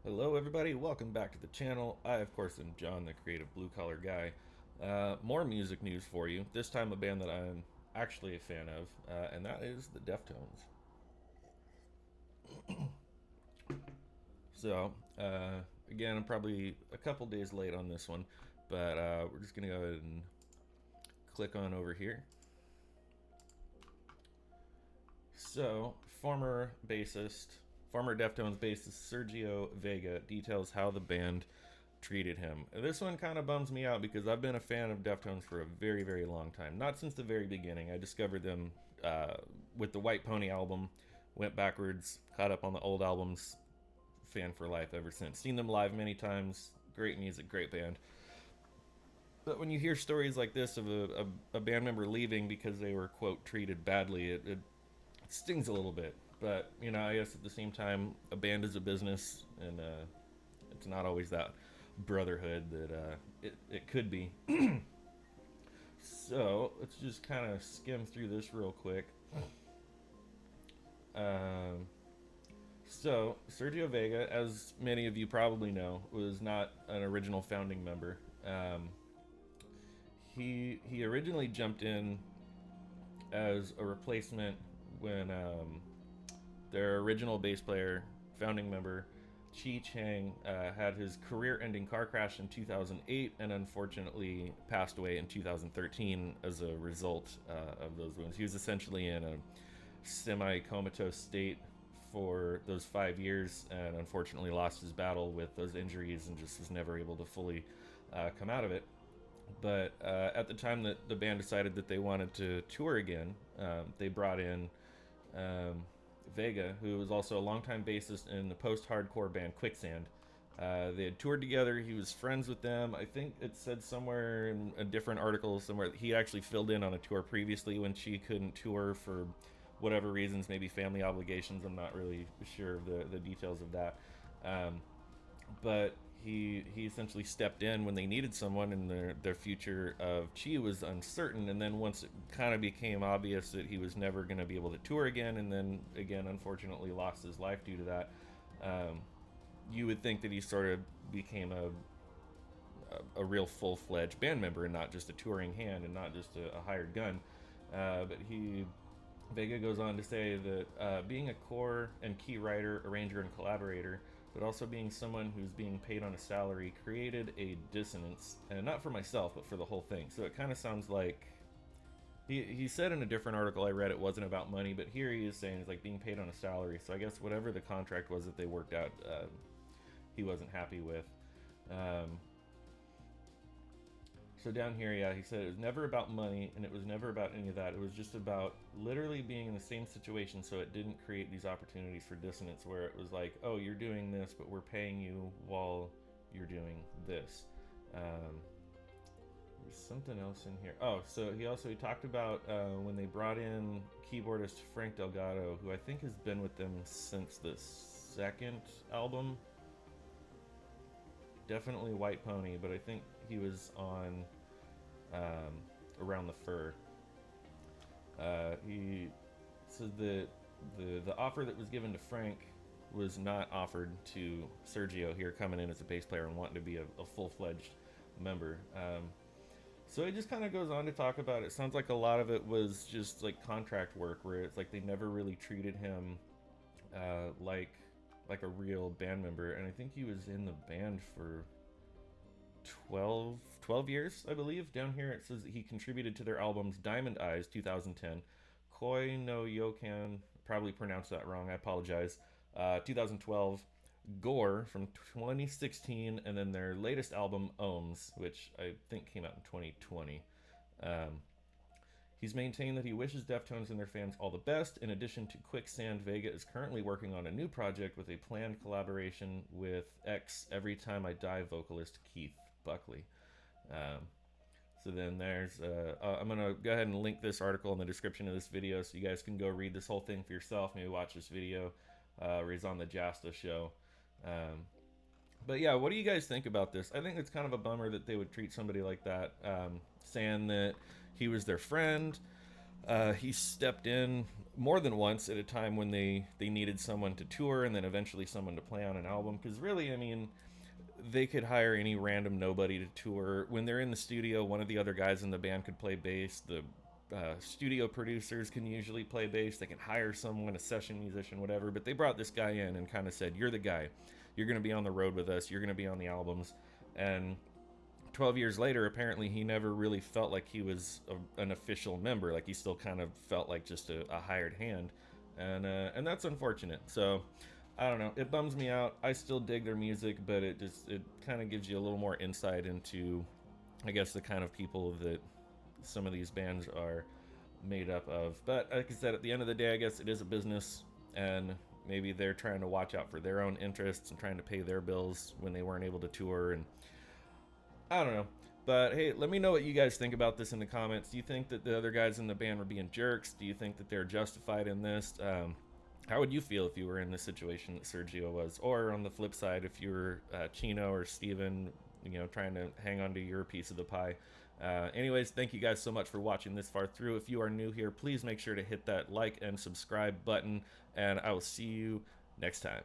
Hello, everybody. Welcome back to the channel. I, of course, am John, the creative blue collar guy. More music news for you. This time, a band that I'm actually a fan of, and that is the Deftones. So, again, I'm probably a couple days late on this one, but we're just going to go ahead and click on over here. So, former Deftones bassist Sergio Vega details how the band treated him. This one kind of bums me out because I've been a fan of Deftones for a very, very long time. Not since the very beginning. I discovered them with the White Pony album, went backwards, caught up on the old albums, fan for life ever since. Seen them live many times. Great music, great band. But when you hear stories like this of a band member leaving because they were, quote, treated badly, it stings a little bit. But, you know, I guess at the same time, a band is a business, and it's not always that brotherhood that it could be. So let's just kind of skim through this real quick. Um, so Sergio Vega, as many of you probably know, was not an original founding member. He originally jumped in as a replacement when their original bass player, founding member Cheng, had his career-ending car crash in 2008 and unfortunately passed away in 2013 as a result of those wounds. He was essentially in a semi-comatose state for those 5 years and unfortunately lost his battle with those injuries and just was never able to fully come out of it. But at the time that the band decided that they wanted to tour again, they brought in um, Vega, who was also a longtime bassist in the post-hardcore band Quicksand. They had toured together. He was friends with them. I think it said somewhere in a different article somewhere that he actually filled in on a tour previously when she couldn't tour for whatever reasons, maybe family obligations. I'm not really sure of the details of that. But he essentially stepped in when they needed someone, and their future of Chi was uncertain. And then once it kind of became obvious that he was never going to be able to tour again, and then again, unfortunately, lost his life due to that, you would think that he sort of became a real full fledged band member and not just a touring hand and not just a hired gun. But Vega goes on to say that being a core and key writer, arranger, and collaborator, but also being someone who's being paid on a salary, created a dissonance, and not for myself, but for the whole thing. So it kind of sounds like he said in a different article I read it wasn't about money, but here he is saying it's like being paid on a salary. So I guess whatever the contract was that they worked out, he wasn't happy with. Um, so down here, yeah, he said it was never about money and it was never about any of that. It was just about literally being in the same situation, so it didn't create these opportunities for dissonance where it was like, oh, you're doing this, but we're paying you while you're doing this. There's something else in here. Oh, so he talked about when they brought in keyboardist Frank Delgado, who I think has been with them since the second album. Definitely White Pony, but I think he was on Around the Fur. He said that the offer that was given to Frank was not offered to Sergio here coming in as a bass player and wanting to be a full-fledged member. So it just kind of goes on to talk about it. Sounds like a lot of it was just like contract work where it's like they never really treated him like a real band member. And I think he was in the band for 12 years, I believe. Down here it says that he contributed to their albums Diamond Eyes 2010, Koi no Yokan, probably pronounced that wrong, I apologize, 2012, Gore from 2016, and then their latest album Ohms, which I think came out in 2020. Um, He's maintained that he wishes Deftones and their fans all the best. In addition to Quicksand, Vega is currently working on a new project with a planned collaboration with ex Every Time I Die vocalist Keith Buckley. Um, so then I'm going to go ahead and link this article in the description of this video so you guys can go read this whole thing for yourself. Maybe watch this video where he's on the Jasta show. But yeah, what do you guys think about this? I think it's kind of a bummer that they would treat somebody like that, saying that he was their friend. He stepped in more than once at a time when they needed someone to tour and then eventually someone to play on an album. Because really, I mean, they could hire any random nobody to tour. When they're in the studio, one of the other guys in the band could play bass. The studio producers can usually play bass. They can hire someone, a session musician, whatever. But they brought this guy in and kind of said, "You're the guy. You're going to be on the road with us. You're going to be on the albums." And 12 years later, apparently he never really felt like he was an official member. Like he still kind of felt like just a hired hand, and that's unfortunate. So I don't know. It bums me out. I still dig their music, but it kind of gives you a little more insight into, I guess, the kind of people that some of these bands are made up of. But like I said, at the end of the day, I guess it is a business, and maybe they're trying to watch out for their own interests and trying to pay their bills when they weren't able to tour. And I don't know. But hey, let me know what you guys think about this in the comments. Do you think that the other guys in the band were being jerks? Do you think that they're justified in this? How would you feel if you were in the situation that Sergio was? Or on the flip side, if you were Chino or Steven, trying to hang on to your piece of the pie? Anyways, thank you guys so much for watching this far through. If you are new here, please make sure to hit that like and subscribe button, and I will see you next time.